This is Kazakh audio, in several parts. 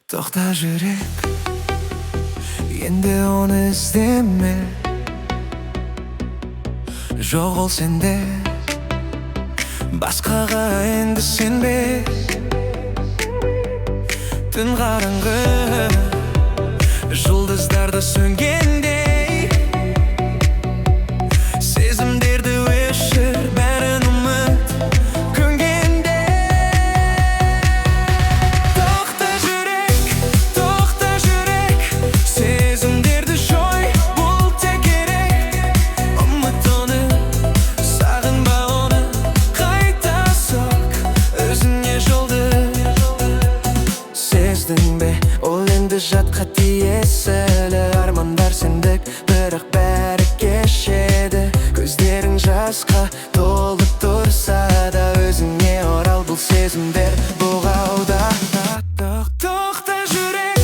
Тоқта жүрек, енді оны іздеме. Жоқ ол сенде, басқаға енді сенбе. Түн қараңғы, жұлдыздарда сөнгендей, сезімдерді өшір, бәрін ұмыт көнгенде. Тоқта жүрек, сезімдерді жой, бұл тек керек. Ұмыт оны, сағынба оны, қайта соқ өзіңе жолды. Сездің бе, ол енді жатқа тиесілі. Армандар сендік, бірақ бәрі кешеді. Көздерің жасқа толы тұрса да, өзіңе орал, бұл сезімдер бұғауда. Тоқта жүрек,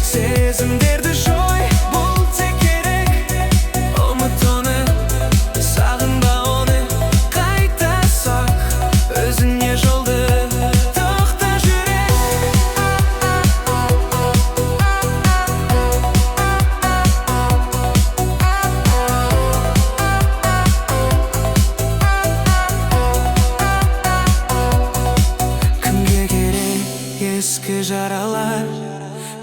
сезімдерді жой, бұл тек керек. Ұмыт оны, сағынба оны, қайта соқ өзіңе жолды. Ескі жаралар,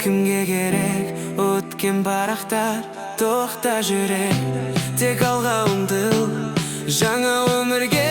кімге керек өткен барақтар? Тоқта жүрек, тек алға ұмтыл, жаңа өмірге